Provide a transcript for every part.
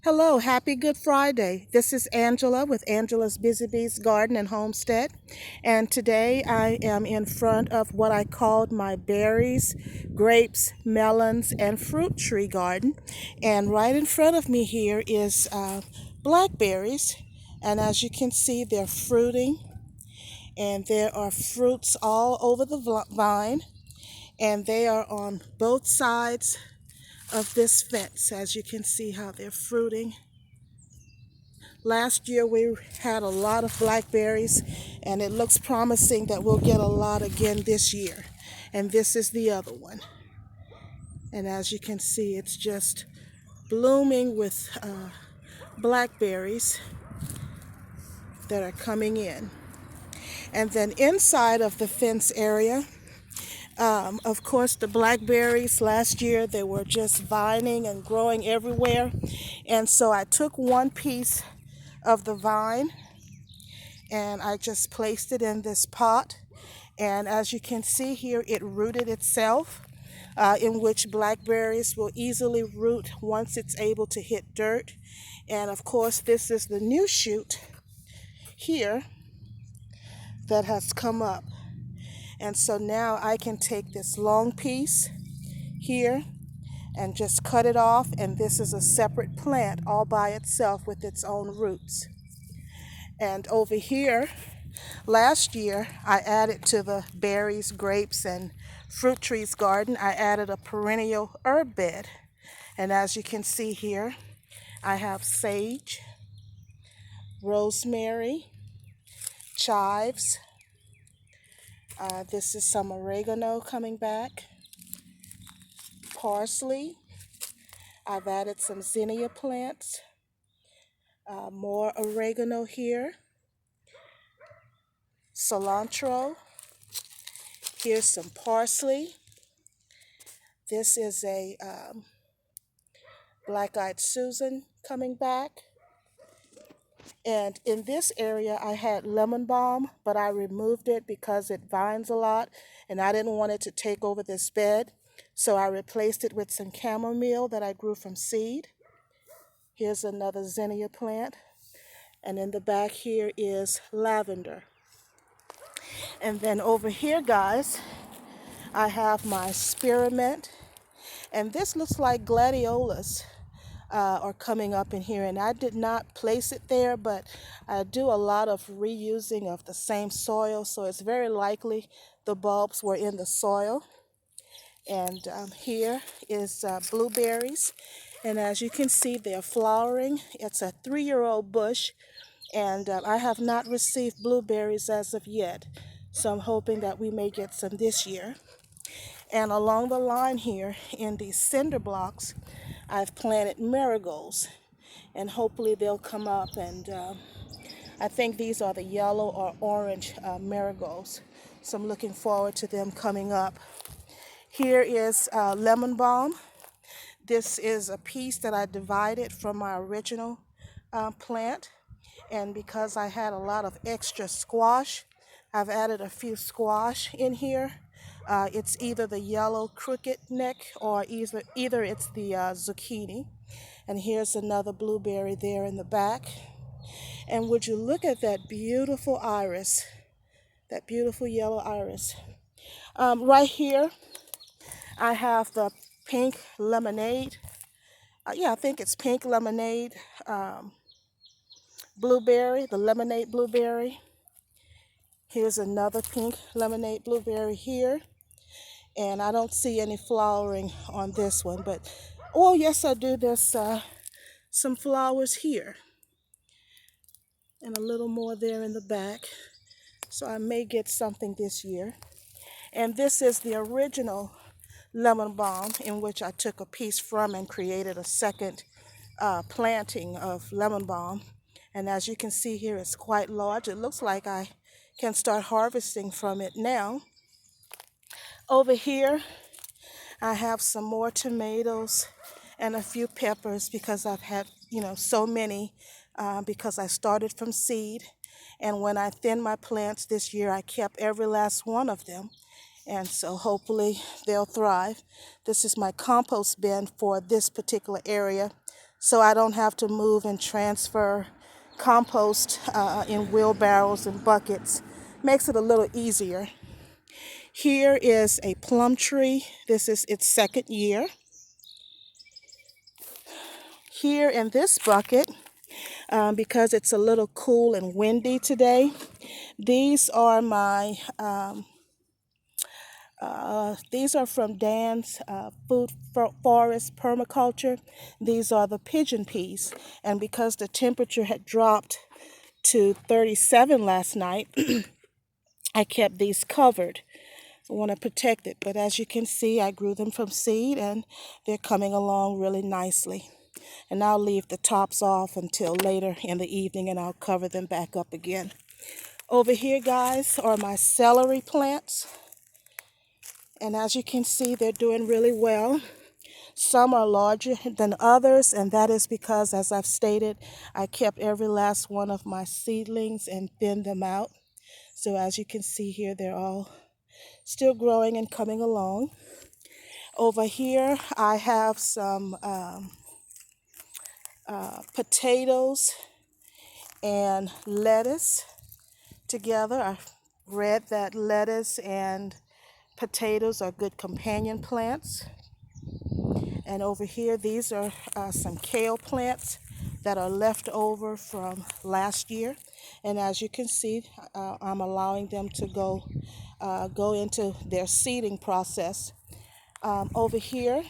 Hello, happy Good Friday. This is Angela with Angela's Busy Bees Garden and Homestead. And today I am in front of what I called my berries, grapes, melons, and fruit tree garden. And right in front of me here is blackberries. And as you can see, they're fruiting, and there are fruits all over the vine. And they are on both sides of this fence, as you can see how they're fruiting. Last year we had a lot of blackberries, and it looks promising that we'll get a lot again this year. And this is the other one. And as you can see, it's just blooming with blackberries that are coming in. And then inside of the fence area, of course, the blackberries last year, they were just vining and growing everywhere. And so I took one piece of the vine and I just placed it in this pot. And as you can see here, it rooted itself, in which blackberries will easily root once it's able to hit dirt. And of course, this is the new shoot here that has come up. And so now I can take this long piece here and just cut it off, and this is a separate plant all by itself with its own roots. And over here, last year, I added to the berries, grapes, and fruit trees garden, I added a perennial herb bed. And as you can see here, I have sage, rosemary, chives. This is some oregano coming back, parsley. I've added some zinnia plants, more oregano here, cilantro. Here's some parsley. This is a black-eyed Susan coming back. And in this area, I had lemon balm, but I removed it because it vines a lot, and I didn't want it to take over this bed. So I replaced it with some chamomile that I grew from seed. Here's another zinnia plant. And in the back here is lavender. And then over here, guys, I have my spearmint. And this looks like gladiolas are coming up in here. And I did not place it there, but I do a lot of reusing of the same soil. So it's very likely the bulbs were in the soil. And here is blueberries. And as you can see, they're flowering. It's a 3-year-old bush. And I have not received blueberries as of yet. So I'm hoping that we may get some this year. And along the line here in these cinder blocks, I've planted marigolds. And hopefully they'll come up. And I think these are the yellow or orange marigolds. So I'm looking forward to them coming up. Here is lemon balm. This is a piece that I divided from my original plant. And because I had a lot of extra squash, I've added a few squash in here. It's either the yellow crooked neck or either it's the zucchini. And here's another blueberry there in the back. And would you look at that beautiful iris, that beautiful yellow iris. Right here, I have the pink lemonade. I think it's pink lemonade blueberry, the lemonade blueberry. Here's another pink lemonade blueberry here. And I don't see any flowering on this one, but oh yes, I do. There's some flowers here and a little more there in the back. So I may get something this year. And this is the original lemon balm, in which I took a piece from and created a second planting of lemon balm. And as you can see here, it's quite large. It looks like I can start harvesting from it now. Over here, I have some more tomatoes and a few peppers because I've had, so many because I started from seed. And when I thinned my plants this year, I kept every last one of them. And so hopefully they'll thrive. This is my compost bin for this particular area. so I don't have to move and transfer compost in wheelbarrows and buckets. Makes it a little easier. Here is a plum tree. This is its second year. Here in this bucket, because it's a little cool and windy today, these are these are from Dan's Food Forest Permaculture. These are the pigeon peas. And because the temperature had dropped to 37 last night, I kept these covered. I want to protect it. But as you can see, I grew them from seed and they're coming along really nicely. And I'll leave the tops off until later in the evening and I'll cover them back up again. Over here, guys, are my celery plants. And as you can see, they're doing really well. Some are larger than others, and that is because, as I've stated, I kept every last one of my seedlings and thinned them out. So as you can see here, they're all still growing and coming along. Over here, I have some potatoes and lettuce together. I read that lettuce and potatoes are good companion plants. And over here, these are some kale plants that are left over from last year. And as you can see, I'm allowing them to go into their seeding process. Over here,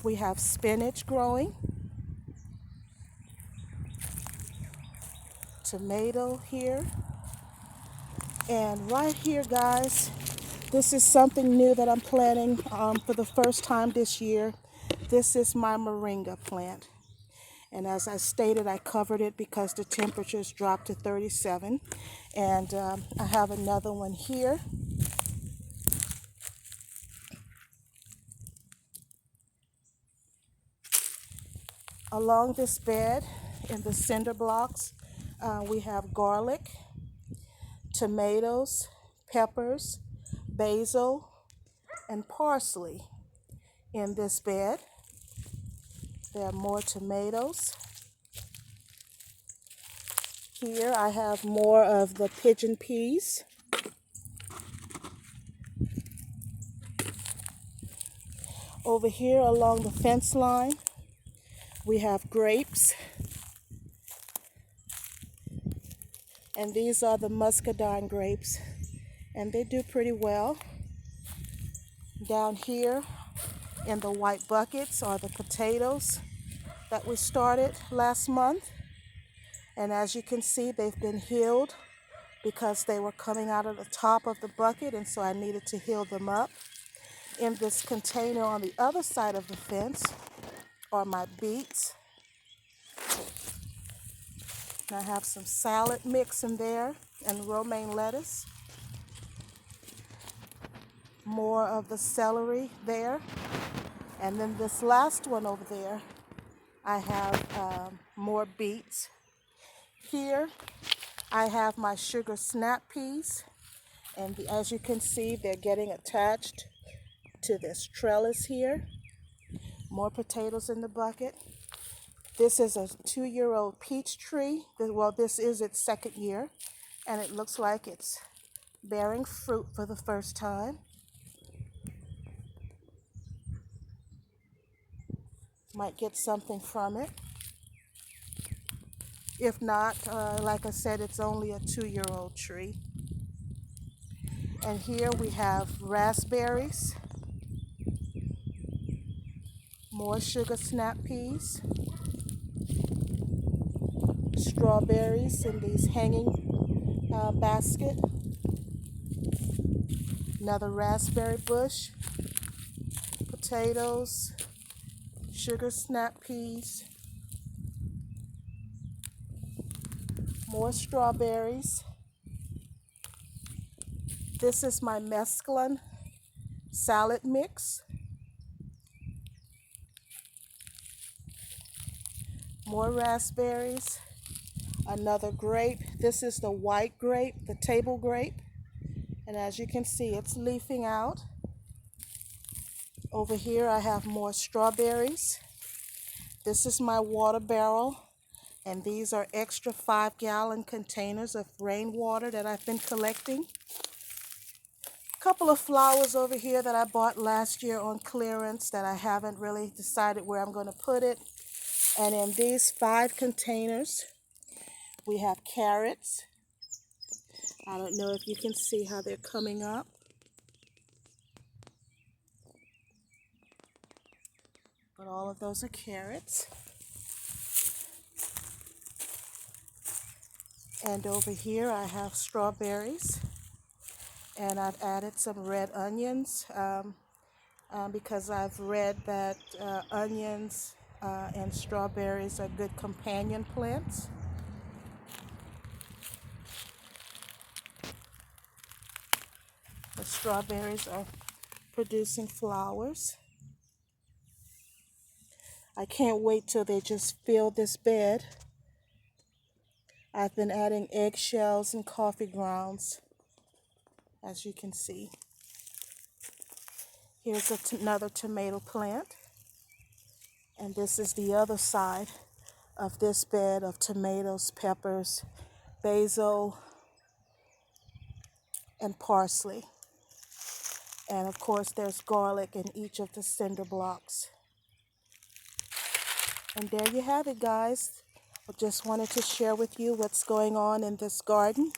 we have spinach growing, tomato here, and right here, guys, this is something new that I'm planting for the first time this year. This is my moringa plant. And as I stated, I covered it because the temperatures dropped to 37. And I have another one here. Along this bed, in the cinder blocks, we have garlic, tomatoes, peppers, basil, and parsley in this bed. There are more tomatoes. Here I have more of the pigeon peas. Over here along the fence line, we have grapes. And these are the muscadine grapes. And they do pretty well. Down here in the white buckets are the potatoes that we started last month. And as you can see, they've been healed because they were coming out of the top of the bucket, and so I needed to heal them up. In this container on the other side of the fence are my beets. And I have some salad mix in there and romaine lettuce. More of the celery there. And then this last one over there, I have more beets. Here, I have my sugar snap peas. And as you can see, they're getting attached to this trellis here. More potatoes in the bucket. This is a 2-year-old peach tree. Well, this is its second year, and it looks like it's bearing fruit for the first time. Might get something from it. If not, like I said, it's only a 2-year-old tree. And here we have raspberries, more sugar snap peas, strawberries in these hanging basket, another raspberry bush, potatoes, sugar snap peas, more strawberries. This is my mesclun salad mix. More raspberries, another grape. This is the white grape, the table grape. And as you can see, it's leafing out. Over here I have more strawberries. This is my water barrel, and these are extra 5-gallon containers of rainwater that I've been collecting. A couple of flowers over here that I bought last year on clearance that I haven't really decided where I'm going to put it. And in these 5 containers, we have carrots. I don't know if you can see how they're coming up. But all of those are carrots. And over here I have strawberries. And I've added some red onions because I've read that onions and strawberries are good companion plants. The strawberries are producing flowers. I can't wait till they just fill this bed. I've been adding eggshells and coffee grounds, as you can see. Here's another tomato plant. And this is the other side of this bed of tomatoes, peppers, basil, and parsley. And of course, there's garlic in each of the cinder blocks. And there you have it, guys. I just wanted to share with you what's going on in this garden.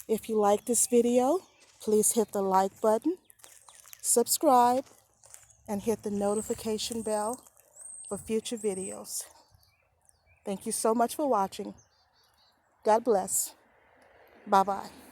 If you like this video, please hit the like button, subscribe, and hit the notification bell for future videos. Thank you so much for watching. God bless. Bye-bye.